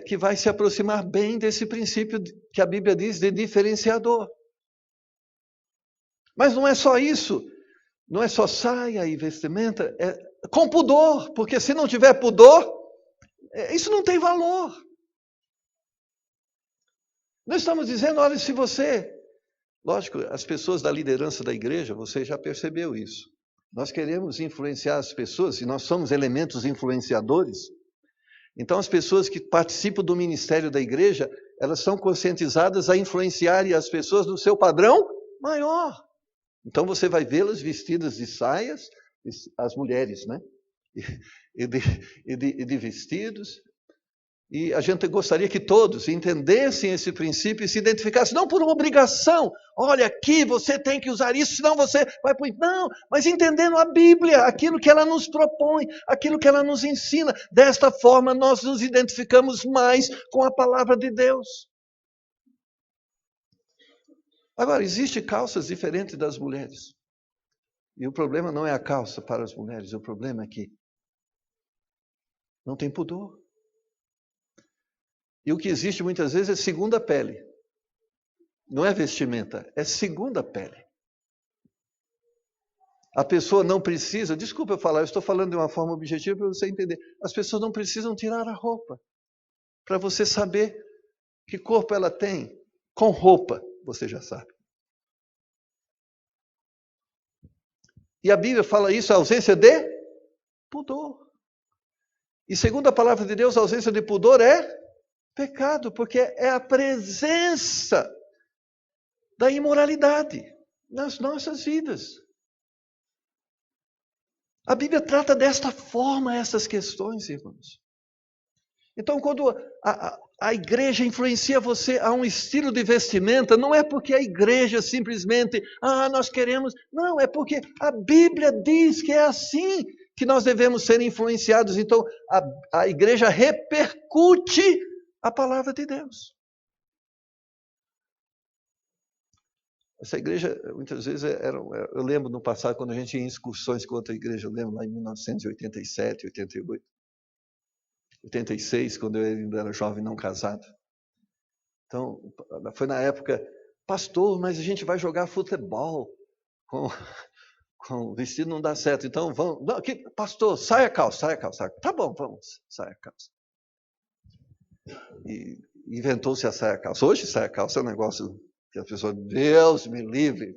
que vai se aproximar bem desse princípio que a Bíblia diz de diferenciador. Mas não é só isso, não é só saia e vestimenta, é com pudor, porque se não tiver pudor, isso não tem valor. Nós estamos dizendo, olha, se você... Lógico, as pessoas da liderança da igreja, você já percebeu isso. Nós queremos influenciar as pessoas, e nós somos elementos influenciadores. Então, as pessoas que participam do ministério da igreja, elas são conscientizadas a influenciarem as pessoas no seu padrão maior. Então, você vai vê-las vestidas de saias, as mulheres, né? E de vestidos. E a gente gostaria que todos entendessem esse princípio e se identificassem, não por uma obrigação. Olha, aqui você tem que usar isso, senão você vai para... Não, mas entendendo a Bíblia, aquilo que ela nos propõe, aquilo que ela nos ensina. Desta forma, nós nos identificamos mais com a palavra de Deus. Agora, existem calças diferentes das mulheres. E o problema não é a calça para as mulheres, o problema é que não tem pudor. E o que existe muitas vezes é segunda pele. Não é vestimenta, é segunda pele. A pessoa não precisa, desculpa eu falar, eu estou falando de uma forma objetiva para você entender. As pessoas não precisam tirar a roupa para você saber que corpo ela tem. Com roupa, você já sabe. E a Bíblia fala isso, a ausência de pudor. E segundo a palavra de Deus, a ausência de pudor é pecado, porque é a presença da imoralidade nas nossas vidas. A Bíblia trata desta forma essas questões, irmãos. Então, quando a igreja influencia você a um estilo de vestimenta, não é porque a igreja simplesmente, nós queremos... Não, é porque a Bíblia diz que é assim que nós devemos ser influenciados. Então, a igreja repercute a palavra de Deus. Essa igreja, muitas vezes, eu lembro no passado, quando a gente ia em excursões com outra igreja, eu lembro lá em 1987, 88, 86, quando eu ainda era jovem não casado. Então, foi na época, pastor, mas a gente vai jogar futebol. com o vestido não dá certo, então vamos... Não, pastor, sai a calça. Tá bom, vamos, sai a calça. E inventou-se a saia calça. Hoje saia calça é um negócio que a pessoa, Deus me livre.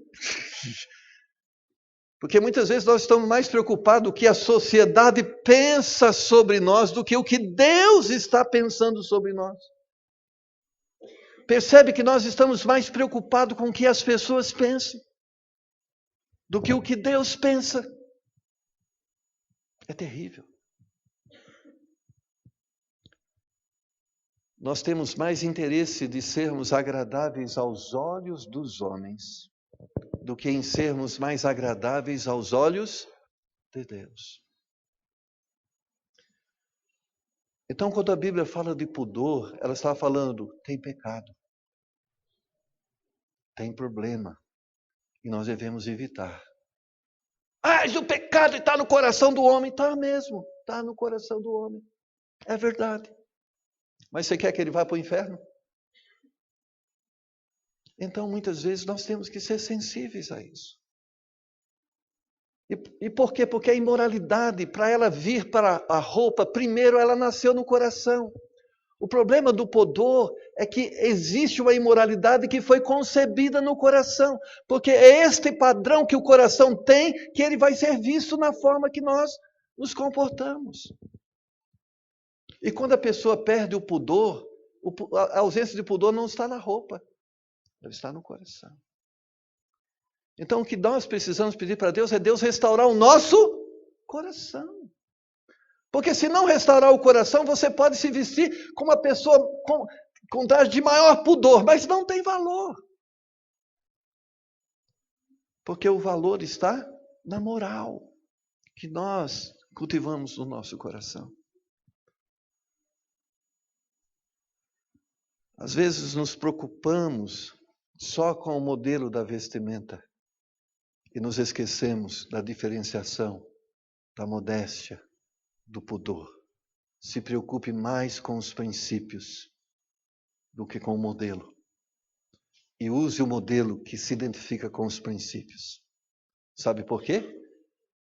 Porque muitas vezes nós estamos mais preocupados do que a sociedade pensa sobre nós do que o que Deus está pensando sobre nós. Percebe que nós estamos mais preocupados com o que as pessoas pensam do que o que Deus pensa. É terrível. Nós temos mais interesse de sermos agradáveis aos olhos dos homens do que em sermos mais agradáveis aos olhos de Deus. Então, quando a Bíblia fala de pudor, ela está falando, tem pecado, tem problema, e nós devemos evitar. Mas o pecado está no coração do homem. Está mesmo, está no coração do homem. É verdade. Mas você quer que ele vá para o inferno? Então, muitas vezes, nós temos que ser sensíveis a isso. E por quê? Porque a imoralidade, para ela vir para a roupa, primeiro ela nasceu no coração. O problema do pudor é que existe uma imoralidade que foi concebida no coração. Porque é este padrão que o coração tem que ele vai ser visto na forma que nós nos comportamos. E quando a pessoa perde o pudor, a ausência de pudor não está na roupa, ela está no coração. Então o que nós precisamos pedir para Deus é Deus restaurar o nosso coração. Porque se não restaurar o coração, você pode se vestir como uma pessoa com traje de maior pudor, mas não tem valor. Porque o valor está na moral que nós cultivamos no nosso coração. Às vezes nos preocupamos só com o modelo da vestimenta e nos esquecemos da diferenciação, da modéstia, do pudor. Se preocupe mais com os princípios do que com o modelo. E use o modelo que se identifica com os princípios. Sabe por quê?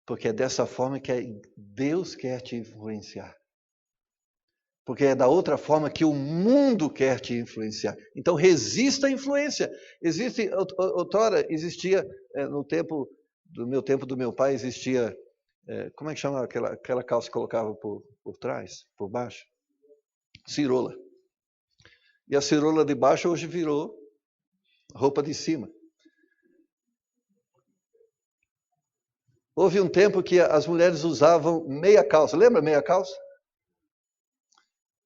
Porque é dessa forma que Deus quer te influenciar. Porque é da outra forma que o mundo quer te influenciar. Então resista à influência. Outrora existia, no meu tempo do meu pai, existia, como é que chama aquela calça que colocava por trás, por baixo? Cirola. E a cirola de baixo hoje virou roupa de cima. Houve um tempo que as mulheres usavam meia calça. Lembra meia calça?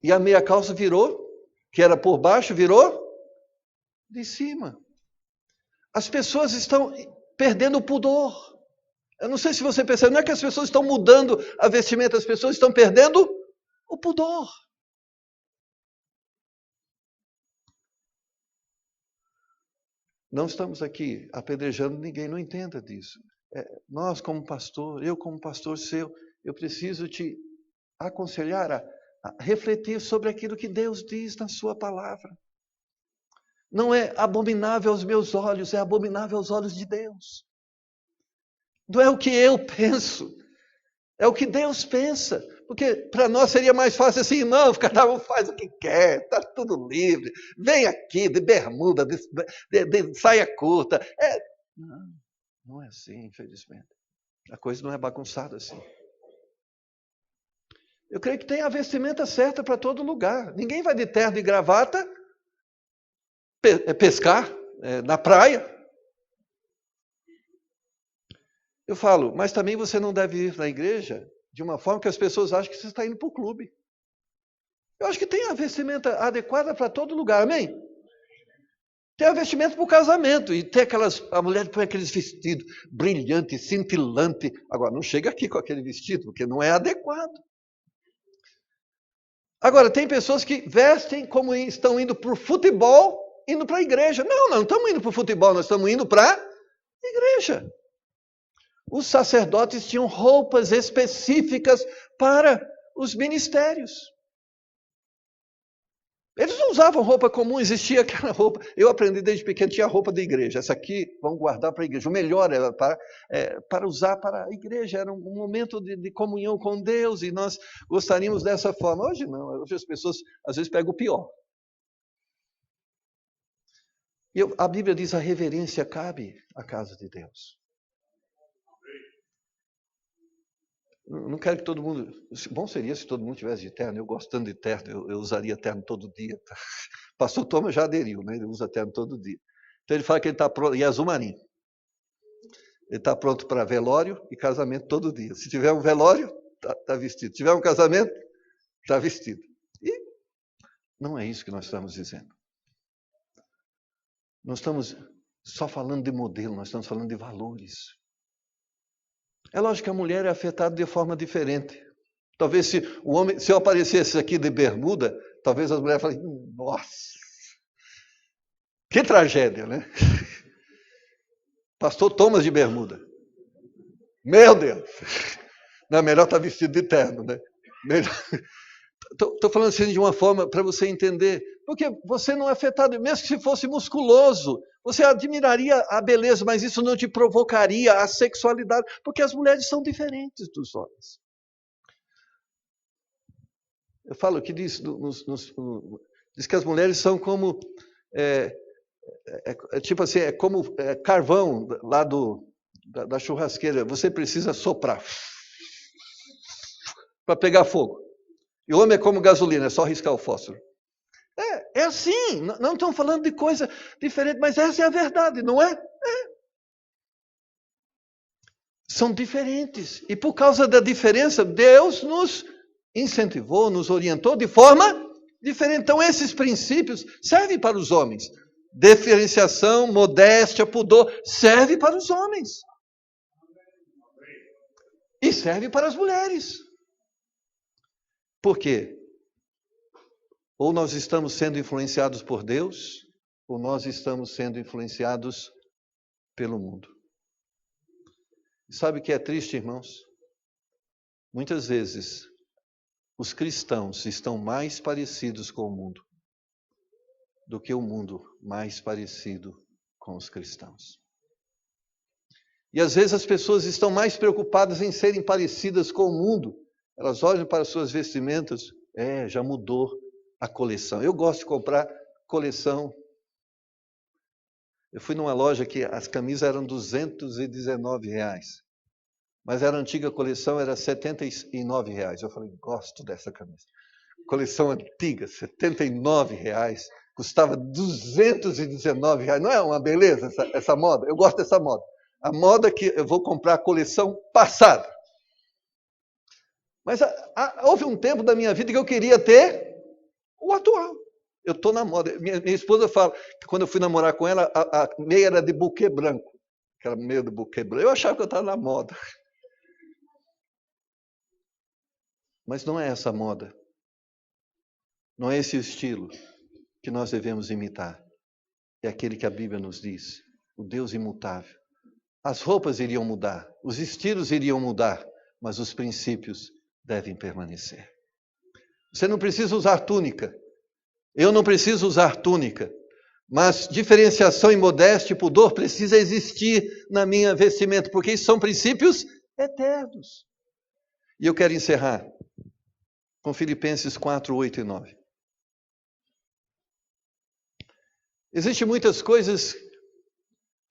E a meia calça virou, que era por baixo, virou de cima. As pessoas estão perdendo o pudor. Eu não sei se você percebe, não é que as pessoas estão mudando a vestimenta, as pessoas estão perdendo o pudor. Não estamos aqui apedrejando ninguém, não entenda disso. Nós como pastor, eu como pastor seu, eu preciso te aconselhar a refletir sobre aquilo que Deus diz na sua palavra. Não é abominável aos meus olhos, é abominável aos olhos de Deus. Não é o que eu penso, é o que Deus pensa. Porque para nós seria mais fácil assim, não, cada um faz o que quer, está tudo livre. Vem aqui de bermuda, de saia curta. Não é assim, infelizmente. A coisa não é bagunçada assim. Eu creio que tem a vestimenta certa para todo lugar. Ninguém vai de terno e gravata pescar na praia. Eu falo, mas também você não deve ir na igreja de uma forma que as pessoas acham que você está indo para o clube. Eu acho que tem a vestimenta adequada para todo lugar, amém? Tem a vestimenta para o casamento. E tem a mulher põe aqueles vestidos brilhantes, cintilantes. Agora, não chega aqui com aquele vestido, porque não é adequado. Agora, tem pessoas que vestem como estão indo para o futebol, indo para a igreja. Não estamos indo para o futebol, nós estamos indo para a igreja. Os sacerdotes tinham roupas específicas para os ministérios. Eles não usavam roupa comum, existia aquela roupa. Eu aprendi desde pequeno, tinha a roupa da igreja. Essa aqui, vamos guardar para a igreja. O melhor era para usar para a igreja. Era um momento de comunhão com Deus e nós gostaríamos dessa forma. Hoje não, hoje as pessoas às vezes pegam o pior. E a Bíblia diz: a reverência cabe à casa de Deus. Não quero que todo mundo... Bom seria se todo mundo tivesse de terno. Eu gosto tanto de terno, eu usaria terno todo dia. Pastor Thomas já aderiu, né? Ele usa terno todo dia. Então ele fala que ele está pronto, e azul marinho. Ele está pronto para velório e casamento todo dia. Se tiver um velório, está vestido. Se tiver um casamento, está vestido. E não é isso que nós estamos dizendo. Nós estamos só falando de modelo, nós estamos falando de valores. É lógico que a mulher é afetada de forma diferente. Talvez se eu aparecesse aqui de bermuda, talvez as mulheres falem: nossa, que tragédia, né? Pastor Thomas de bermuda. Meu Deus! Não, é melhor estar vestido de terno, né? Estou falando assim de uma forma para você entender. Porque você não é afetado, mesmo que se fosse musculoso. Você admiraria a beleza, mas isso não te provocaria a sexualidade, porque as mulheres são diferentes dos homens. Eu falo que diz que as mulheres são como, tipo assim, é como carvão lá da churrasqueira. Você precisa soprar para pegar fogo. E o homem é como gasolina, é só riscar o fósforo. É assim, não estão falando de coisa diferente, mas essa é a verdade, não é? São diferentes. E por causa da diferença, Deus nos incentivou, nos orientou de forma diferente. Então, esses princípios servem para os homens. Diferenciação, modéstia, pudor, serve para os homens. E serve para as mulheres. Por quê? Ou nós estamos sendo influenciados por Deus, ou nós estamos sendo influenciados pelo mundo. Sabe o que é triste, irmãos? Muitas vezes, os cristãos estão mais parecidos com o mundo do que o mundo mais parecido com os cristãos. E às vezes as pessoas estão mais preocupadas em serem parecidas com o mundo. Elas olham para suas vestimentas, já mudou a coleção. Eu gosto de comprar coleção. Eu fui numa loja que as camisas eram R$219, mas era a antiga coleção, era R$79. Eu falei: gosto dessa camisa. Coleção antiga, R$79, custava R$219. Não é uma beleza essa moda? Eu gosto dessa moda. A moda que eu vou comprar a coleção passada. Mas houve um tempo da minha vida que eu queria ter o atual. Eu estou na moda. Minha esposa fala que quando eu fui namorar com ela, a meia era de buquê branco. Aquela meia de buquê branco. Eu achava que eu estava na moda. Mas não é essa moda. Não é esse o estilo que nós devemos imitar. É aquele que a Bíblia nos diz. O Deus imutável. As roupas iriam mudar. Os estilos iriam mudar. Mas os princípios devem permanecer. Você não precisa usar túnica. Eu não preciso usar túnica. Mas diferenciação e modéstia e pudor precisa existir na minha vestimenta, porque isso são princípios eternos. E eu quero encerrar com Filipenses 4, 8 e 9. Existem muitas coisas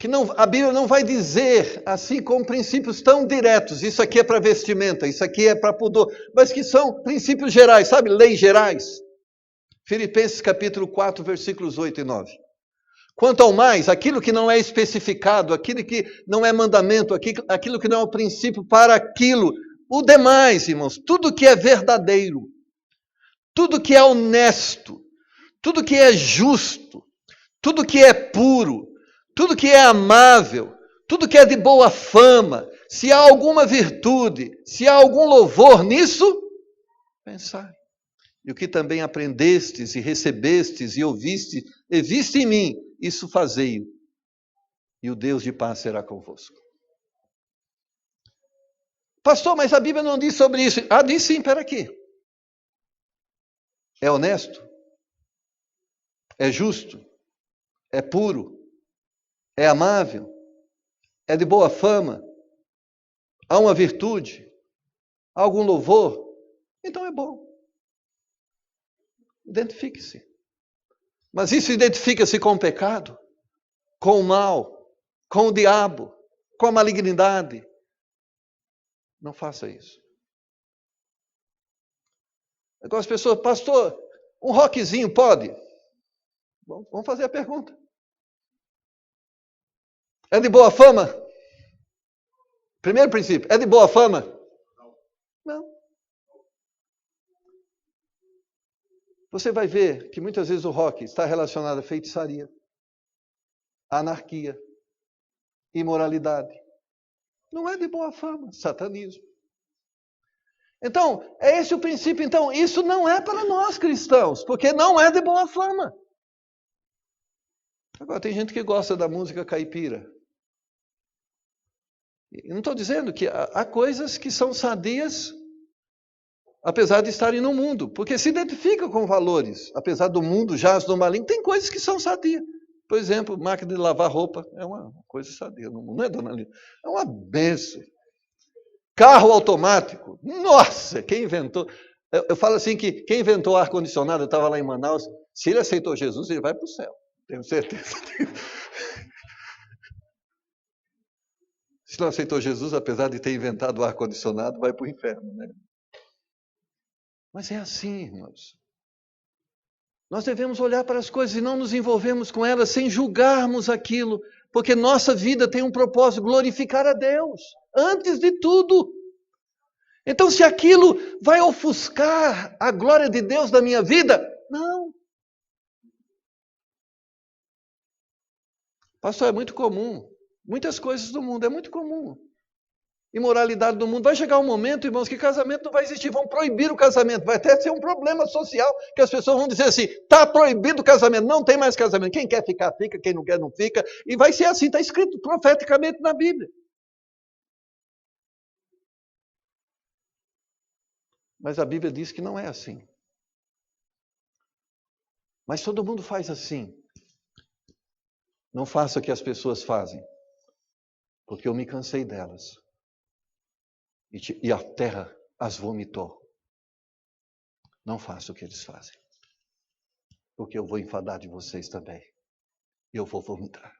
que a Bíblia não vai dizer assim com princípios tão diretos. Isso aqui é para vestimenta, isso aqui é para pudor. Mas que são princípios gerais, sabe? Leis gerais. Filipenses capítulo 4, versículos 8 e 9. Quanto ao mais, aquilo que não é especificado, aquilo que não é mandamento, aquilo que não é o princípio para aquilo, o demais, irmãos, tudo que é verdadeiro, tudo que é honesto, tudo que é justo, tudo que é puro, tudo que é amável, tudo que é de boa fama, se há alguma virtude, se há algum louvor nisso, pensai. E o que também aprendestes e recebestes e ouviste e viste em mim, isso fazei-o. E o Deus de paz será convosco. Pastor, mas a Bíblia não diz sobre isso. Diz sim, espera aqui. É honesto? é justo, é puro, é amável, é de boa fama, há uma virtude, há algum louvor, então é bom. Identifique-se. Mas isso identifica-se com o pecado, com o mal, com o diabo, com a malignidade. Não faça isso. Agora as pessoas, pastor, um rockzinho pode? Bom, vamos fazer a pergunta. É de boa fama? Primeiro princípio, é de boa fama? Não. Você vai ver que muitas vezes o rock está relacionado a feitiçaria, a anarquia, imoralidade. Não é de boa fama, satanismo. Então, é esse o princípio. Então, isso não é para nós cristãos, porque não é de boa fama. Agora, tem gente que gosta da música caipira. Eu não estou dizendo que há coisas que são sadias, apesar de estarem no mundo, porque se identifica com valores. Apesar do mundo jaz no maligno, tem coisas que são sadias. Por exemplo, máquina de lavar roupa é uma coisa sadia no mundo, não é, dona Lina? É uma benção. Carro automático, nossa, quem inventou? Eu falo assim que quem inventou o ar-condicionado, eu estava lá em Manaus, se ele aceitou Jesus, ele vai para o céu, tenho certeza. Se não aceitou Jesus, apesar de ter inventado o ar-condicionado, vai para o inferno, né? Mas é assim, irmãos. Nós devemos olhar para as coisas e não nos envolvermos com elas sem julgarmos aquilo, porque nossa vida tem um propósito, glorificar a Deus, antes de tudo. Então, se aquilo vai ofuscar a glória de Deus na minha vida, não. Pastor, é muito comum. Muitas coisas do mundo, é muito comum. Imoralidade do mundo. Vai chegar um momento, irmãos, que casamento não vai existir. Vão proibir o casamento. Vai até ser um problema social, que as pessoas vão dizer assim, está proibido o casamento, não tem mais casamento. Quem quer ficar, fica. Quem não quer, não fica. E vai ser assim, está escrito profeticamente na Bíblia. Mas a Bíblia diz que não é assim. Mas todo mundo faz assim. Não faça o que as pessoas fazem, porque eu me cansei delas. E a terra as vomitou. Não faça o que eles fazem, porque eu vou enfadar de vocês também. E eu vou vomitar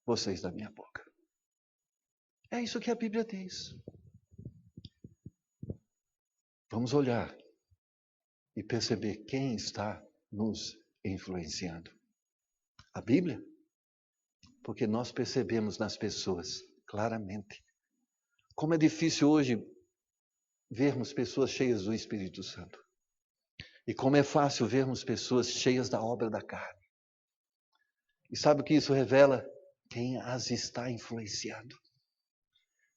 vocês da minha boca. É isso que a Bíblia diz. Vamos olhar e perceber quem está nos influenciando. A Bíblia? Porque nós percebemos nas pessoas claramente. Como é difícil hoje vermos pessoas cheias do Espírito Santo. E como é fácil vermos pessoas cheias da obra da carne. E sabe o que isso revela? Quem as está influenciando.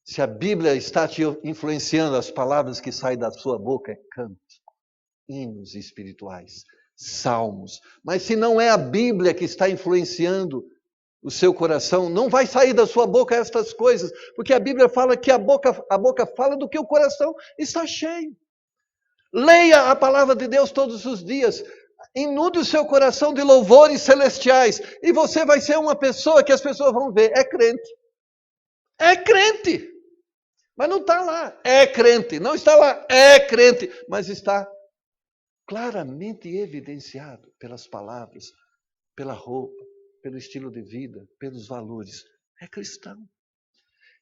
Se a Bíblia está te influenciando, as palavras que saem da sua boca é canto, hinos espirituais, salmos. Mas se não é a Bíblia que está influenciando o seu coração, não vai sair da sua boca estas coisas, porque a Bíblia fala que a boca fala do que o coração está cheio. Leia a palavra de Deus todos os dias. Inunde o seu coração de louvores celestiais. E você vai ser uma pessoa que as pessoas vão ver. É crente. É crente. Mas não está lá. É crente. Não está lá. É crente. Mas está claramente evidenciado pelas palavras, pela roupa, pelo estilo de vida, pelos valores. É cristão.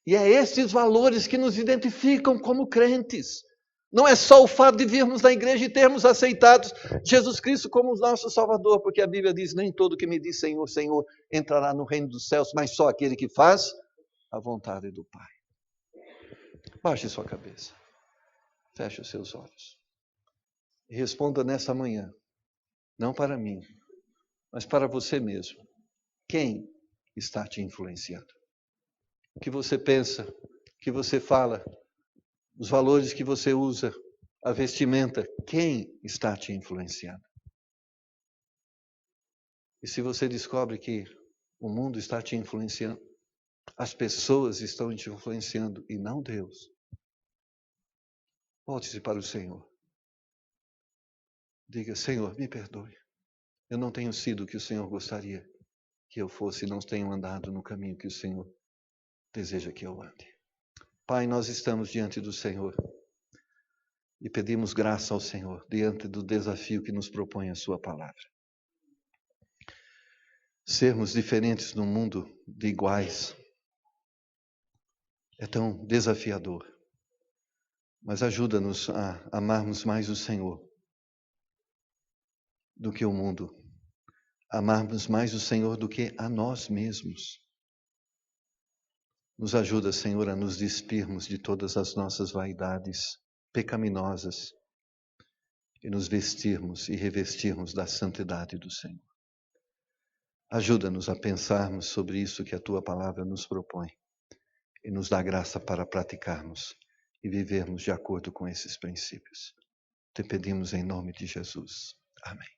E é esses valores que nos identificam como crentes. Não é só o fato de virmos na igreja e termos aceitado Jesus Cristo como nosso Salvador, porque a Bíblia diz, nem todo que me diz Senhor, Senhor, entrará no reino dos céus, mas só aquele que faz a vontade do Pai. Baixe sua cabeça, feche os seus olhos e responda nessa manhã, não para mim, mas para você mesmo. Quem está te influenciando? O que você pensa, o que você fala, os valores que você usa, a vestimenta, quem está te influenciando? E se você descobre que o mundo está te influenciando, as pessoas estão te influenciando e não Deus, volte-se para o Senhor. Diga, Senhor, me perdoe. Eu não tenho sido o que o Senhor gostaria que eu fosse, não tenho andado no caminho que o Senhor deseja que eu ande. Pai, nós estamos diante do Senhor e pedimos graça ao Senhor diante do desafio que nos propõe a sua palavra. Sermos diferentes no mundo de iguais é tão desafiador, mas ajuda-nos a amarmos mais o Senhor do que o mundo, amarmos mais o Senhor do que a nós mesmos. Nos ajuda, Senhor, a nos despirmos de todas as nossas vaidades pecaminosas e nos vestirmos e revestirmos da santidade do Senhor. Ajuda-nos a pensarmos sobre isso que a Tua palavra nos propõe e nos dá graça para praticarmos e vivermos de acordo com esses princípios. Te pedimos em nome de Jesus. Amém.